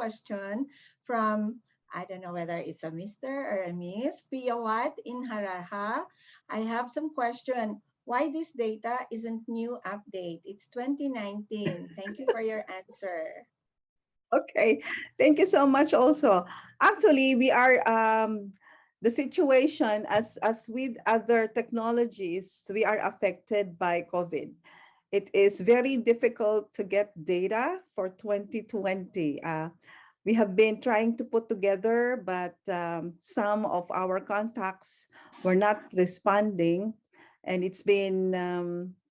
question from, I don't know whether it's a Mr. or a Miss Piyawat in Haraha. I have some question. Why this data isn't new update? It's 2019. Thank you for your answer. Okay, thank you so much also. Actually, we are the situation as with other technologies, we are affected by COVID. It is very difficult to get data for 2020. We have been trying to put together, but some of our contacts were not responding, and it's been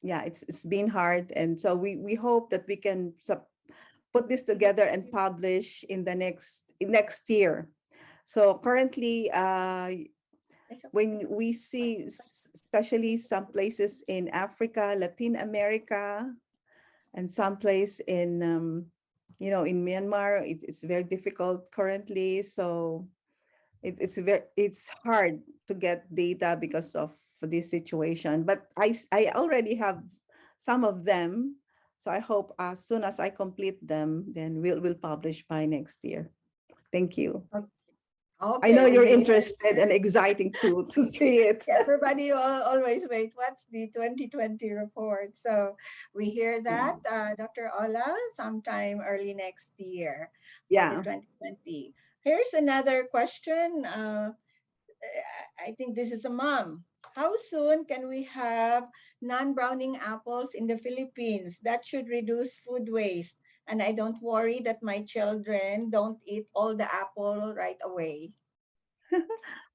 yeah, it's been hard. And so we hope that we can put this together and publish in the next year. So currently, when we see, especially some places in Africa, Latin America, and some place in, in Myanmar, it's very difficult currently. So it's hard to get data because of this situation. But I already have some of them. So I hope as soon as I complete them, then we'll publish by next year. Thank you. I Okay, know we you're hear interested and exciting to see it. everybody always wait. What's the 2020 report? So we hear that, Dr. Ola, sometime early next year for the Yeah. 2020. Here's another question. I think this is a mom. How soon can we have non-browning apples in the Philippines? That should reduce food waste. And I don't worry that my children don't eat all the apple right away.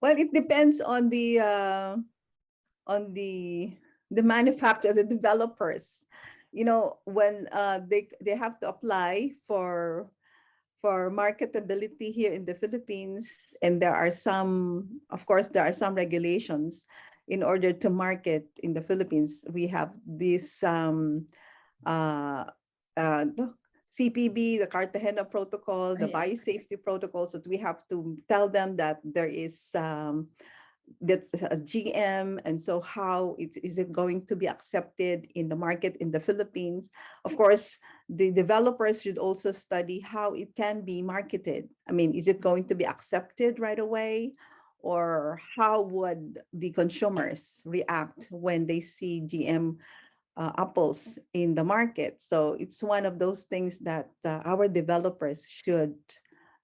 Well, it depends on on the the manufacturer, the developers. When they have to apply for marketability here in the Philippines, and there are some, of course, there are some regulations in order to market in the Philippines. We have this uh, no, CPB, the Cartagena Protocol, the Yes. biosafety protocols, that we have to tell them that there is that's a GM, and so how is it going to be accepted in the market in the Philippines? Of course, the developers should also study how it can be marketed. I mean, is it going to be accepted right away? Or how would the consumers react when they see GM apples in the market? So it's one of those things that our developers should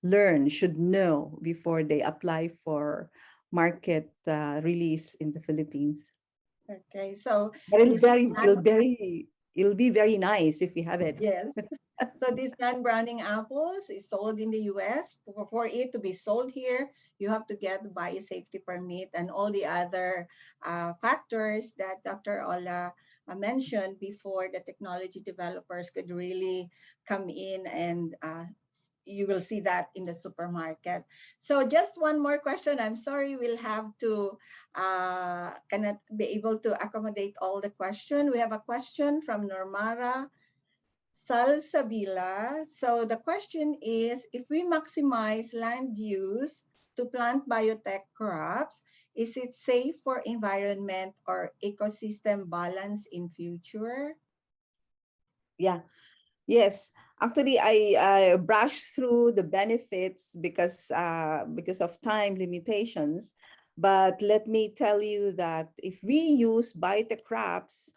learn, should know before they apply for market release in the Philippines. Okay. So But this it'll be very nice if we have it. yes. So these non-browning apples is sold in the US. For it to be sold here, you have to get the biosafety permit and all the other factors that Dr. Ola mentioned before the technology developers could really come in and you will see that in the supermarket. So just one more question. I'm sorry, we'll have to cannot be able to accommodate all the question. We have a question from Normara Salsabila. So the question is, if we maximize land use to plant biotech crops, is it safe for environment or ecosystem balance in future? Yeah. Yes. Actually, I brushed through the benefits because of time limitations. But let me tell you that if we use biotech crops,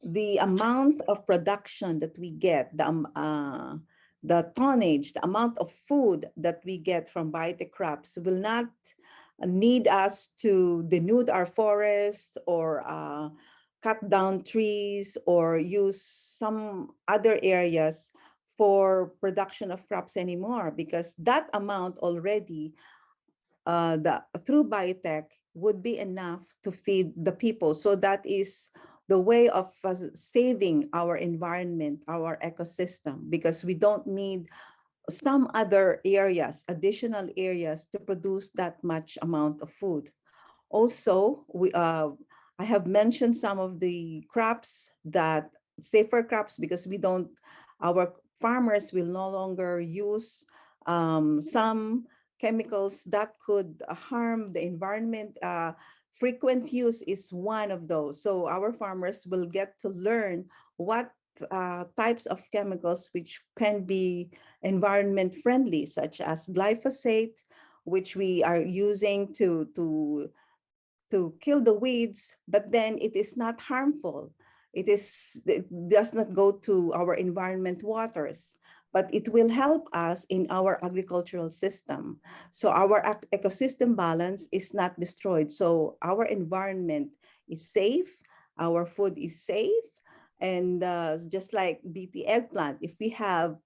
the amount of production that we get, the tonnage, the amount of food that we get from biotech crops will not need us to denude our forests or cut down trees or use some other areas for production of crops anymore, because that amount already through biotech would be enough to feed the people. So that is the way of saving our environment, our ecosystem, because we don't need some other areas, additional areas to produce that much amount of food. Also, I have mentioned some of the crops that safer crops, because our farmers will no longer use some chemicals that could harm the environment. Frequent use is one of those. So our farmers will get to learn what types of chemicals which can be environment friendly, such as glyphosate, which we are using to kill the weeds, but then it is not harmful. It does not go to our environment waters, but it will help us in our agricultural system. So our ecosystem balance is not destroyed. So our environment is safe, our food is safe, and just like BT eggplant, if we have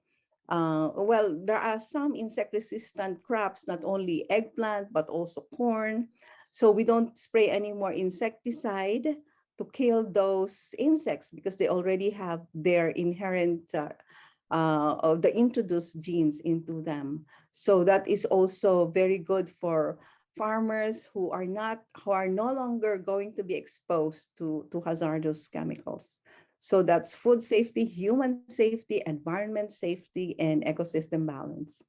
well, there are some insect-resistant crops, not only eggplant, but also corn. So we don't spray any more insecticide to kill those insects because they already have their inherent of the introduced genes into them. So that is also very good for farmers who are no longer going to be exposed to hazardous chemicals. So that's food safety, human safety, environment safety, and ecosystem balance.